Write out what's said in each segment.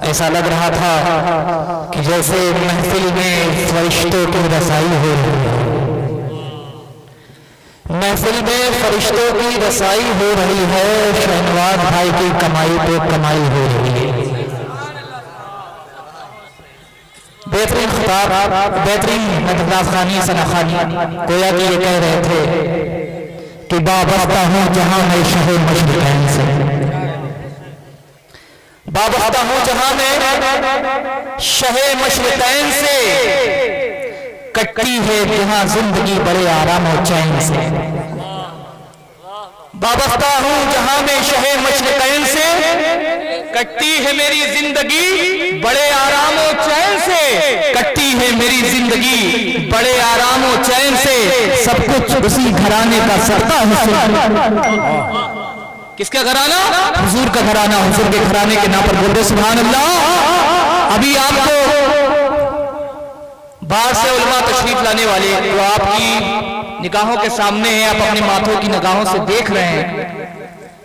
ایسا لگ رہا تھا کہ جیسے محفل میں فرشتوں کی رسائی ہو رہی ہے، محفل میں فرشتوں کی رسائی ہو رہی ہے، شہنواز بھائی کی کمائی پہ کمائی ہو رہی ہے۔ بہترین خطاب، بہترین مدراس خانی سناخانی گویا کہ یہ کہہ رہے تھے کہ وابستہ ہوں جہاں میں شہ مشرقین سے، وابستہ ہوں جہاں میں شہ مشرقین سے، کٹتی ہے جہاں زندگی بڑے آرام و چین سے، وابستہ ہوں جہاں میں شہ مشرقین سے، کٹتی ہے میری زندگی بڑے آرام و چین سے، کٹتی ہے میری زندگی بڑے آرام و چین سے، سب کچھ اسی گھرانے کا سرتا حسن۔ کس کا گھرانہ؟ حضور کا گھرانہ، حضور کے گھرانے کے نام پر بولتے سبحان اللہ۔ ابھی آپ کو باہر سے علماء تشریف لانے والے جو آپ کی نگاہوں کے سامنے ہیں، آپ اپنے ماتھوں کی نگاہوں سے دیکھ رہے ہیں،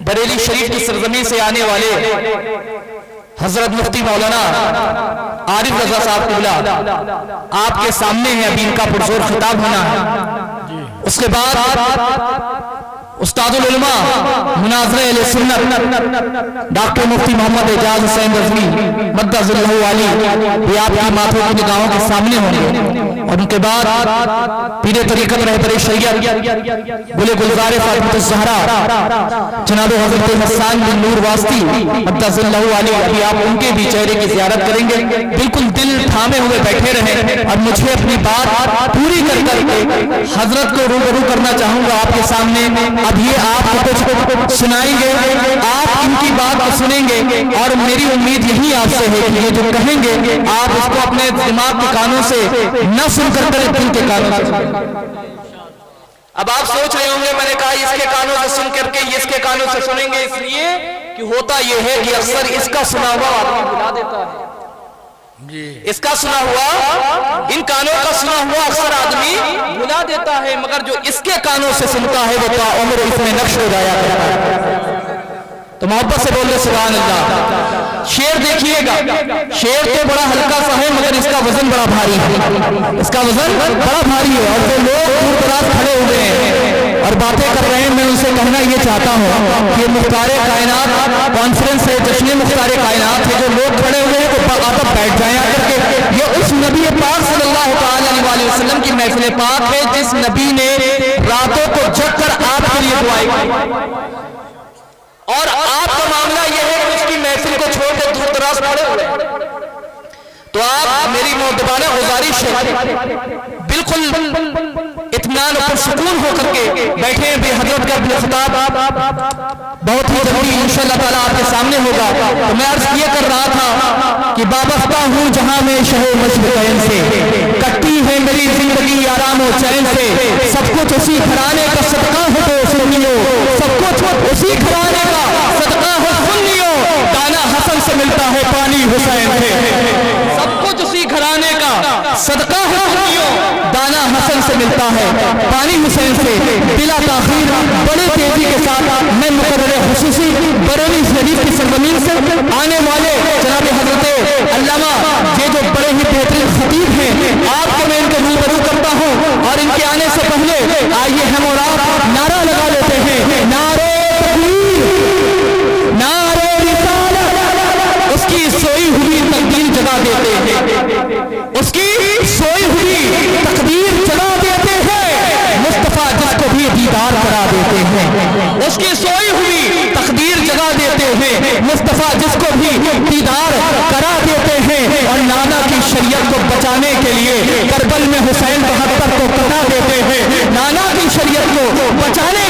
بریلی شریف کی سرزمین سے آنے والے حضرت مفتی مولانا عارف رضا صاحب قبلہ آپ کے سامنے ہیں، ابھی ان کا پرزور خطاب ہونا ہے۔ اس کے بعد استاد العلماء مناظر اہل سنت ڈاکٹر مفتی محمد اعجاز حسین رضوی مدد اللہ علی بھی آپ کی ماتھوں کی نگاہوں کے سامنے ہوں گے، اور ان کے بعد پیر طریقت رہبر شریعت گل گلزار فاطمۃ الزہرا جناب حضرت حسان بن نور واسطی مدد اللہ علی، ابھی آپ ان کے بھی چہرے کی زیارت کریں گے۔ بالکل دل تھامے ہوئے بیٹھے رہیں، اور مجھے اپنی بات پوری کر کے حضرت کو روبرو کرنا چاہوں گا آپ کے سامنے۔ اب یہ آپ کو کچھ سنائیں گے، آپ ان کی بات کو سنیں گے، اور میری امید یہی آپ سے ہے کہ یہ جو کہیں گے آپ اس کو اپنے دماغ کے کانوں سے نہ سن کر دل کے کانوں سے۔ اب آپ سوچ رہے ہوں گے میں نے کہا اس کے کانوں سے سن کر کے اس کے کانوں سے سنیں گے، اس لیے کہ ہوتا یہ ہے کہ اکثر اس کا سنا ہوا آدمی بھلا دیتا ہے، اس کا سنا ہوا، ان کانوں کا سنا ہوا اکثر آدمی بھلا دیتا ہے، مگر جو اس کے کانوں سے سنتا ہے وہ تا عمر اس میں نقش ہو جایا کرتا ہے۔ تو محبت سے بول دے سبحان اللہ۔ شعر دیکھیے گا، شعر تو بڑا ہلکا سا ہے مگر اس کا وزن بڑا بھاری ہے، اس کا وزن بڑا بھاری ہے، اور جو لوگ دور دراز کھڑے ہوئے ہیں اور باتیں کر رہے ہیں، میں ان سے کہنا یہ چاہتا ہوں کہ مختار کائنات کانفرنس ہے، جشن مختار کائنات ہے، جو لوگ کھڑے ہوئے ہیں وہ باقاعدہ بیٹھ جائیں آ کر کے۔ یہ اس نبی پاک صلی اللہ علیہ وسلم کی محفل پاک ہے جس نبی نے راتوں کو جگ کر آپ کے لیے دعائیں کی، اور آپ کا معاملہ یہ ہے کہ اس کی محفل کو چھوڑ کر دور دراز کھڑے ہوئے، تو آپ میری مؤدبانہ گزارش ہے بالکل اطمینان اور سکون ہو کر کے بیٹھے ہیں۔ حضرت کا اپنے خطاب بہت ہی جلدی انشاءاللہ تعالیٰ آپ کے سامنے ہوگا، تو میں عرض یہ کر رہا تھا کہ وابستہ ہوں جہاں میں شہ مشرقین سے، کٹتی ہے میری زندگی آرام و چین سے، سب کچھ اسی گھرانے کا صدقہ ہے تو سنیو، سب کچھ اسی گھرانے کا صدقہ ہے سنیو، دانا حسن سے ملتا ہے پانی حسین سے، سب کچھ اسی گھرانے کا صدقہ ہے سنیو، دانا حسن سے ملتا ہے پانی حسین سے۔ بلا تاخیر بڑے تیزی کے ساتھ میں مقرر خصوصی بریلی شریف کی سرزمین سے آنے والے جناب حضرت علامہ یہ جو بڑے ہی بہترین خطیب ہیں، آپ کو میں ان کے روبرو کرتا ہوں، اور ان کے آنے سے پہلے آئیے ہم اور آپ نعرہ لگا لیتے ہیں، نعرہ تکبیر، نعرہ رسالت، اس کی سوئی ہوئی تقدیر جگا دیتے ہیں، اس کی سوئی ہوئی تقدیر جگا دیتے ہیں، مصطفیٰ جس کو بھی دیدار کرا دیتے ہیں، اس کی سوئی ہوئی تقدیر جگا دیتے ہیں، مصطفیٰ جس کو بھی دیدار کرا دیتے ہیں، اور نانا کی شریعت کو بچانے کے لیے کربل میں حسین 72 کو کٹا دیتے ہیں، نانا کی شریعت کو بچانے